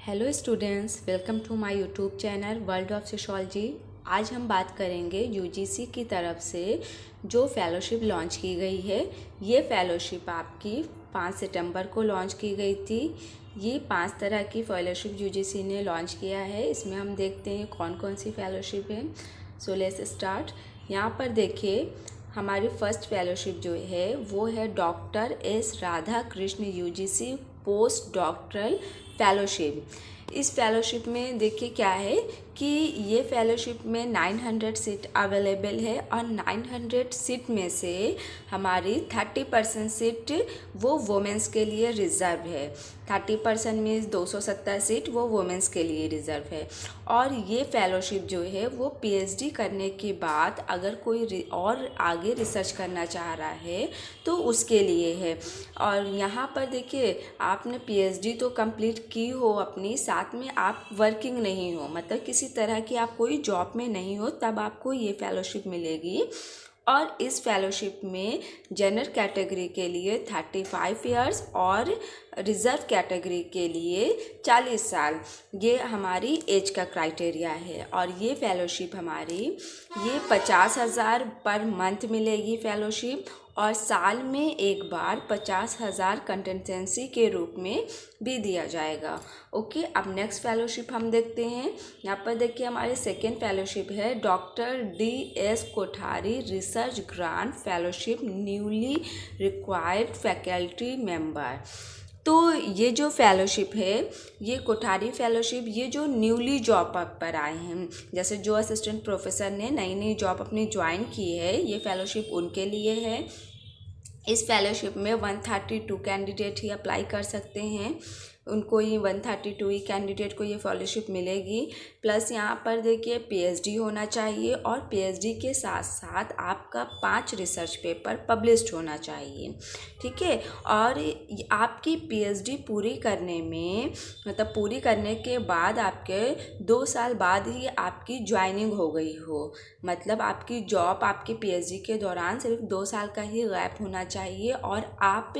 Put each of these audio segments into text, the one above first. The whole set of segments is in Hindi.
Hello students, welcome to my YouTube channel world of sociology. आज हम बात करेंगे यूजीसी की तरफ से जो फेलोशिप लॉन्च की गई है। ये फेलोशिप आपकी 5 सितंबर को लॉन्च की गई थी। ये 5 तरह की फेलोशिप यूजीसी ने लॉन्च किया है। इसमें हम देखते हैं कौन कौन सी फेलोशिप है। So let's start. यहाँ पर देखिए, हमारी फर्स्ट फेलोशिप जो है वो है doctor S Radha Krishna UGC post doctoral fellowship. इस फेलोशिप में देखिए क्या है कि ये फेलोशिप में 900 सीट अवेलेबल है और 900 सीट में से हमारी 30% सीट वो वुमेंस के लिए रिज़र्व है। 30% मीन्स 270 सीट वो वुमेंस के लिए रिज़र्व है। और ये फेलोशिप जो है वो पीएचडी करने के बाद अगर कोई और आगे रिसर्च करना चाह रहा है तो उसके लिए है। और यहाँ पर देखिए, आपने पीएचडी तो कंप्लीट की हो अपनी, साथ में आप वर्किंग नहीं हो, मतलब किसी तरह की आप कोई जॉब में नहीं हो, तब आपको ये फेलोशिप मिलेगी। और इस फेलोशिप में जनरल कैटेगरी के लिए 35 इयर्स और रिज़र्व कैटेगरी के लिए 40 साल, ये हमारी एज का क्राइटेरिया है। और ये फेलोशिप हमारी ये 50,000 पर मंथ मिलेगी फेलोशिप, और साल में एक बार 50,000 कंटेंसेंसी के रूप में भी दिया जाएगा। ओके, अब नेक्स्ट फेलोशिप हम देखते हैं। यहाँ पर देखिए, हमारे सेकेंड फेलोशिप है doctor DS Kothari research grant fellowship newly required faculty member. तो ये जो फेलोशिप है, ये कोठारी फेलोशिप, ये जो न्यूली जॉब पर आए हैं, जैसे जो असिस्टेंट प्रोफेसर ने नई नई जॉब अपनी ज्वाइन की है, ये फेलोशिप उनके लिए है। इस फेलोशिप में 132 कैंडिडेट ही अप्लाई कर सकते हैं। उनको ही 132 ही कैंडिडेट को ये फेलोशिप मिलेगी। प्लस यहाँ पर देखिए, पीएचडी होना चाहिए और पीएचडी के साथ साथ आपका 5 रिसर्च पेपर पब्लिश्ड होना चाहिए। ठीक है। और आपकी पीएचडी पूरी करने में, मतलब पूरी करने के बाद आपके 2 साल बाद ही आपकी ज्वाइनिंग हो गई हो, मतलब आपकी जॉब आपकी पीएचडी के दौरान सिर्फ 2 साल का ही गैप होना चाहिए और आप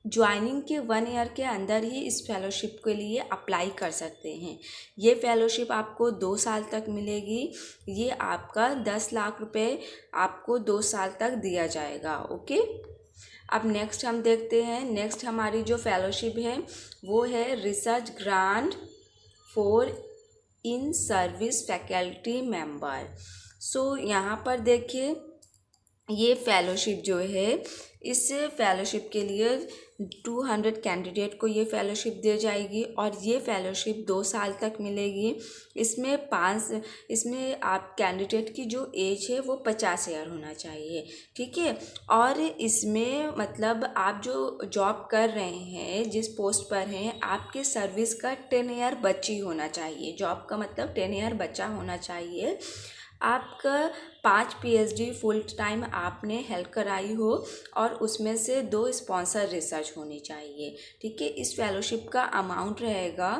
ज्वाइनिंग के 1 ईयर के अंदर ही इस फेलोशिप के लिए अप्लाई कर सकते हैं। ये फेलोशिप आपको 2 साल तक मिलेगी। ये आपका 10 लाख रुपए आपको 2 साल तक दिया जाएगा। ओके, अब नेक्स्ट हम देखते हैं। नेक्स्ट हमारी जो फेलोशिप है वो है research grant for in service faculty member. So यहाँ पर देखिए, ये फेलोशिप जो है, इस फेलोशिप के लिए 200 कैंडिडेट को ये फेलोशिप दी जाएगी और ये फेलोशिप 2 साल तक मिलेगी। इसमें आप कैंडिडेट की जो एज है वो 50 ईयर होना चाहिए। ठीक है। और इसमें मतलब आप जो जॉब कर रहे हैं, जिस पोस्ट पर हैं, आपके सर्विस का 10 ईयर बची होना चाहिए। जॉब का मतलब 10 ईयर बचा होना चाहिए। आपका 5 पीएचडी फुल टाइम आपने हेल्प कराई हो और उसमें से 2 स्पॉन्सर रिसर्च होनी चाहिए। ठीक है। इस फेलोशिप का अमाउंट रहेगा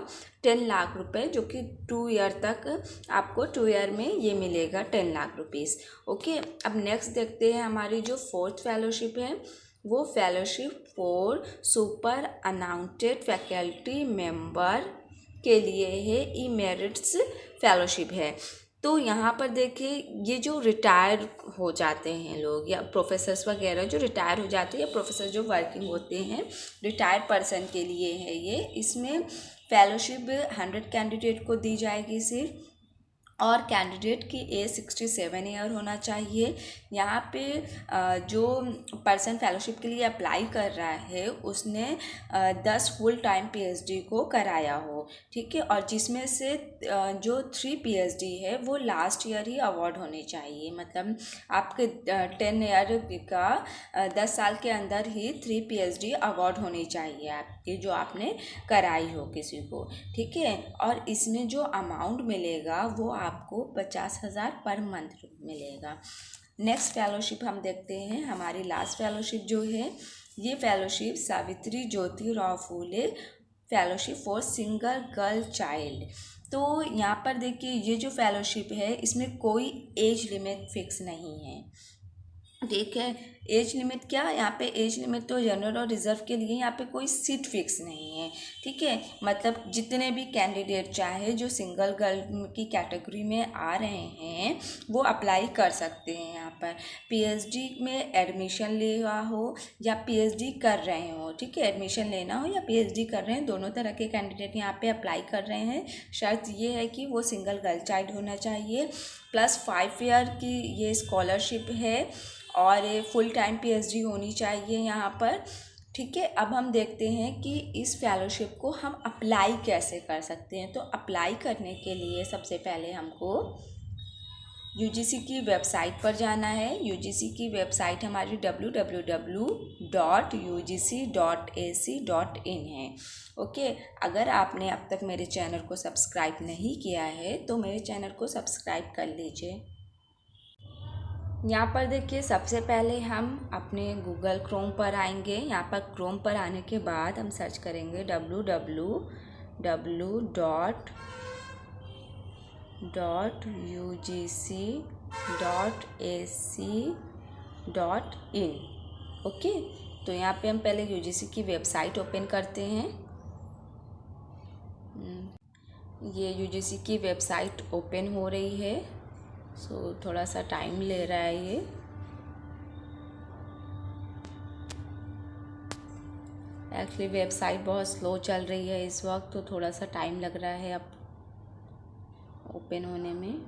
10 लाख रुपए, जो कि 2 ईयर तक आपको 2 ईयर में ये मिलेगा 10 लाख रुपीज़। ओके, अब नेक्स्ट देखते हैं हमारी जो फोर्थ फेलोशिप है, वो fellowship for superannuated faculty member के लिए है, इमेरिट्स फेलोशिप है। तो यहाँ पर देखिए, ये जो रिटायर हो जाते हैं लोग या प्रोफेसर्स वगैरह जो रिटायर हो जाते हैं, या प्रोफेसर जो वर्किंग होते हैं, रिटायर पर्सन के लिए है ये। इसमें फेलोशिप 100 कैंडिडेट को दी जाएगी सिर्फ, और कैंडिडेट की एज 67 ईयर होना चाहिए। यहाँ पे जो पर्सन फेलोशिप के लिए अप्लाई कर रहा है उसने 10 फुल टाइम पीएचडी को कराया हो। ठीक है। और जिसमें से जो 3 पीएचडी है वो लास्ट ईयर ही अवार्ड होने चाहिए, मतलब आपके 10 ईयर का 10 साल के अंदर ही 3 पीएचडी अवार्ड होनी चाहिए आपकी, जो आपने कराई हो किसी को। ठीक है। और इसमें जो अमाउंट मिलेगा वो आपको 50,000 पर मंथ मिलेगा। नेक्स्ट फेलोशिप हम देखते हैं। हमारी लास्ट फेलोशिप जो है, ये fellowship Savitri Jyotirao Phule fellowship for single girl child. तो यहाँ पर देखिए, ये जो फेलोशिप है इसमें कोई एज लिमिट फिक्स नहीं है। ठीक है। एज लिमिट क्या, यहाँ पे एज लिमिट तो जनरल और रिजर्व के लिए यहाँ पे कोई सीट फिक्स नहीं है। ठीक है, मतलब जितने भी कैंडिडेट चाहे जो सिंगल गर्ल की कैटेगरी में आ रहे हैं वो अप्लाई कर सकते हैं। यहाँ पर पीएचडी में एडमिशन लिया हो या पीएचडी कर रहे हो, ठीक है, एडमिशन लेना हो या पीएचडी कर रहे हैं, दोनों तरह के कैंडिडेट यहाँ पे अप्लाई कर रहे हैं। शर्त ये है कि वो सिंगल गर्ल चाइल्ड होना चाहिए, प्लस 5 ईयर की ये स्कॉलरशिप है और फुल टाइम पीएचडी होनी चाहिए यहाँ पर। ठीक है, अब हम देखते हैं कि इस फेलोशिप को हम अप्लाई कैसे कर सकते हैं। तो अप्लाई करने के लिए सबसे पहले हमको यूजीसी की वेबसाइट पर जाना है। यूजीसी की वेबसाइट हमारी www.ugc.ac.in है। ओके, अगर आपने अब तक मेरे चैनल को सब्सक्राइब नहीं किया है तो मेरे चैनल को सब्सक्राइब कर लीजिए। यहाँ पर देखिए, सबसे पहले हम अपने गूगल क्रोम पर आएंगे। यहाँ पर क्रोम पर आने के बाद हम सर्च करेंगे www.ugc.ac.in। ओके, तो यहाँ पे हम पहले यूजीसी की वेबसाइट ओपन करते हैं। ये यूजीसी की वेबसाइट ओपन हो रही है, सो थोड़ा सा टाइम ले रहा है ये। एक्चुअली वेबसाइट बहुत स्लो चल रही है इस वक्त, तो थोड़ा सा टाइम लग रहा है अब ओपन होने में।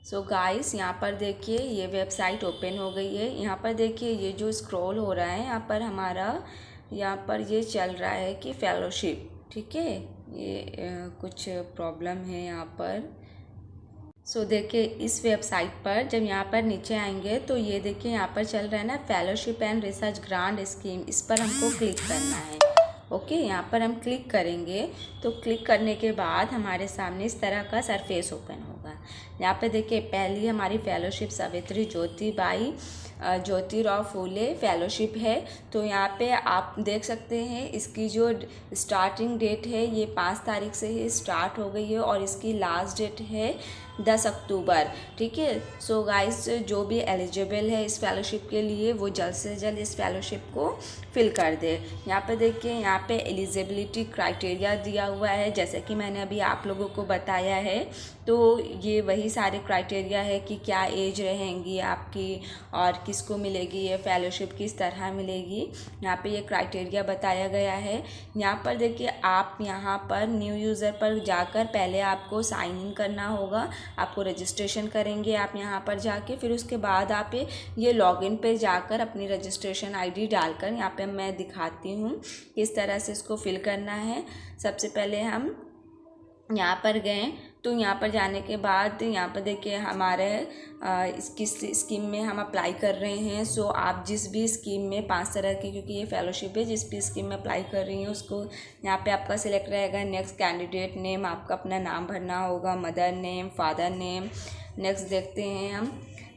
सो गाइस, यहाँ पर देखिए ये वेबसाइट ओपन हो गई है। यहाँ पर देखिए ये जो स्क्रॉल हो रहा है यहाँ पर हमारा, यहाँ पर ये चल रहा है कि फेलोशिप। ठीक है, ये कुछ प्रॉब्लम है यहाँ पर। सो देखिए इस वेबसाइट पर जब यहाँ पर नीचे आएंगे तो ये देखिए यहाँ पर चल रहा है ना fellowship and research grant scheme, इस पर हमको क्लिक करना है। ओके, यहाँ पर हम क्लिक करेंगे तो क्लिक करने के बाद हमारे सामने इस तरह का सरफेस ओपन होगा। यहाँ पे देखिए पहली हमारी फेलोशिप सावित्री ज्योतिराव फूले फेलोशिप है। तो यहाँ पे आप देख सकते हैं इसकी जो स्टार्टिंग डेट है ये 5 तारीख से ही स्टार्ट हो गई है और इसकी लास्ट डेट है 10 अक्टूबर। ठीक है, सो गाइस जो भी एलिजिबल है इस फेलोशिप के लिए वो जल्द से जल्द इस फेलोशिप को फिल कर दे। यहाँ पे देखिए यहाँ पे एलिजिबिलिटी क्राइटेरिया दिया हुआ है, जैसे कि मैंने अभी आप लोगों को बताया है। तो ये वही सारे क्राइटेरिया है कि क्या एज रहेंगी आपकी और किसको मिलेगी ये फेलोशिप, किस तरह मिलेगी। यहाँ पे ये क्राइटेरिया बताया गया है। यहाँ पर देखिए आप यहाँ पर न्यू यूज़र पर जाकर पहले आपको साइन इन करना होगा, आपको रजिस्ट्रेशन करेंगे आप यहाँ पर जाके, फिर उसके बाद आप ये लॉगिन पे जाकर अपनी रजिस्ट्रेशन आईडी डालकर, यहाँ पे मैं दिखाती हूँ किस तरह से इसको फिल करना है। सबसे पहले हम यहाँ पर गए तो यहाँ पर जाने के बाद यहाँ पर देखिए हमारे इसकी स्कीम में हम अप्लाई कर रहे हैं। सो आप जिस भी स्कीम में 5 तरह की, क्योंकि ये फेलोशिप है, जिस भी स्कीम में अप्लाई कर रही हैं उसको यहाँ पे आपका सिलेक्ट रहेगा। नेक्स्ट कैंडिडेट नेम, आपका अपना नाम भरना होगा, mother name, father name. Next देखते हैं हम,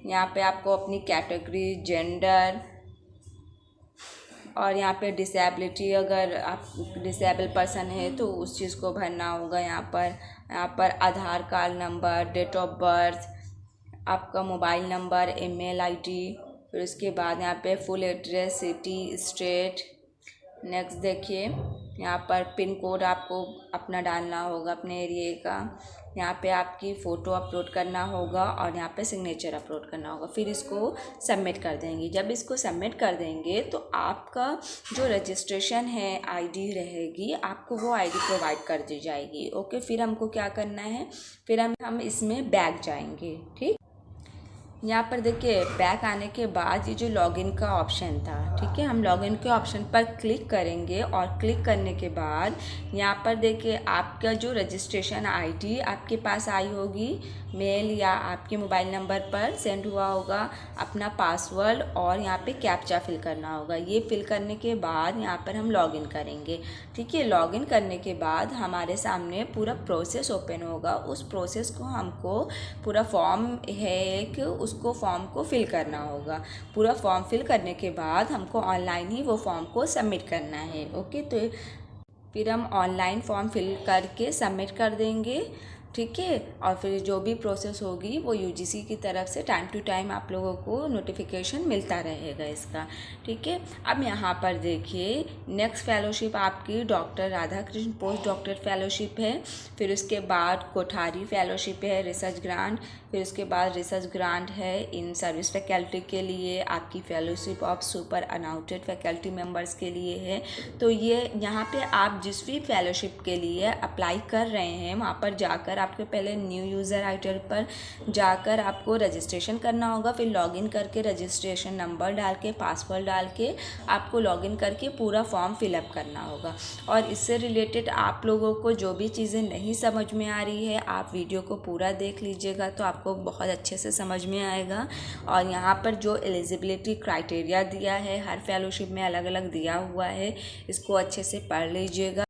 यहाँ पे आपको अपनी कैटेगरी, जेंडर और यहाँ पे डिसेबिलिटी, अगर आप डिसेबल पर्सन है तो उस चीज़ को भरना होगा। यहाँ पर Aadhaar card number, date of birth, आपका मोबाइल नंबर, ईमेल आईडी, फिर उसके बाद यहाँ पे full address, city, state. Next देखिए यहाँ पर पिन कोड आपको अपना डालना होगा अपने एरिया का। यहाँ पे आपकी फ़ोटो अपलोड करना होगा और यहाँ पे सिग्नेचर अपलोड करना होगा, फिर इसको सबमिट कर देंगे। जब इसको सबमिट कर देंगे तो आपका जो रजिस्ट्रेशन है आईडी रहेगी, आपको वो आईडी प्रोवाइड कर दी जाएगी। ओके, फिर हमको क्या करना है, फिर हम इसमें बैक जाएंगे। ठीक, यहाँ पर देखिए बैक आने के बाद ये जो लॉगिन का ऑप्शन था, ठीक है, हम लॉगिन के ऑप्शन पर क्लिक करेंगे और क्लिक करने के बाद यहाँ पर देखिए आपका जो रजिस्ट्रेशन आईडी आपके पास आई होगी, मेल या आपके मोबाइल नंबर पर सेंड हुआ होगा, अपना पासवर्ड और यहाँ पे कैप्चा फिल करना होगा। ये फिल करने के बाद यहाँ पर हम लॉगिन करेंगे। ठीक है, लॉगिन करने के बाद हमारे सामने पूरा प्रोसेस ओपन होगा। उस प्रोसेस को हमको पूरा फॉर्म है एक, उसको फॉर्म को फिल करना होगा। पूरा फॉर्म फिल करने के बाद हमको ऑनलाइन ही वो फॉर्म को सबमिट करना है। ओके, तो फिर हम ऑनलाइन फॉर्म फिल करके सबमिट कर देंगे। ठीक है। और फिर जो भी प्रोसेस होगी वो यूजीसी की तरफ से टाइम टू टाइम आप लोगों को नोटिफिकेशन मिलता रहेगा इसका, ठीक है। अब यहाँ पर देखिए नेक्स्ट फेलोशिप आपकी doctor Radhakrishna post doctor fellowship है, फिर उसके बाद कोठारी फेलोशिप है रिसर्च ग्रांट, फिर उसके बाद रिसर्च ग्रांट है इन सर्विस फैकल्टी के लिए, आपकी fellowship of superannuated faculty members के लिए है। तो ये यहाँ पे आप जिस भी फेलोशिप के लिए अप्लाई कर रहे हैं वहाँ पर जाकर आपको पहले न्यू यूज़र आइटम पर जाकर आपको रजिस्ट्रेशन करना होगा, फिर लॉगिन करके रजिस्ट्रेशन नंबर डाल के पासवर्ड डाल के आपको लॉगिन करके पूरा फॉर्म फिलअप करना होगा। और इससे रिलेटेड आप लोगों को जो भी चीज़ें नहीं समझ में आ रही है आप वीडियो को पूरा देख लीजिएगा तो आपको बहुत अच्छे से समझ में आएगा। और यहाँ पर जो एलिजिबिलिटी क्राइटेरिया दिया है हर फेलोशिप में अलग अलग दिया हुआ है, इसको अच्छे से पढ़ लीजिएगा।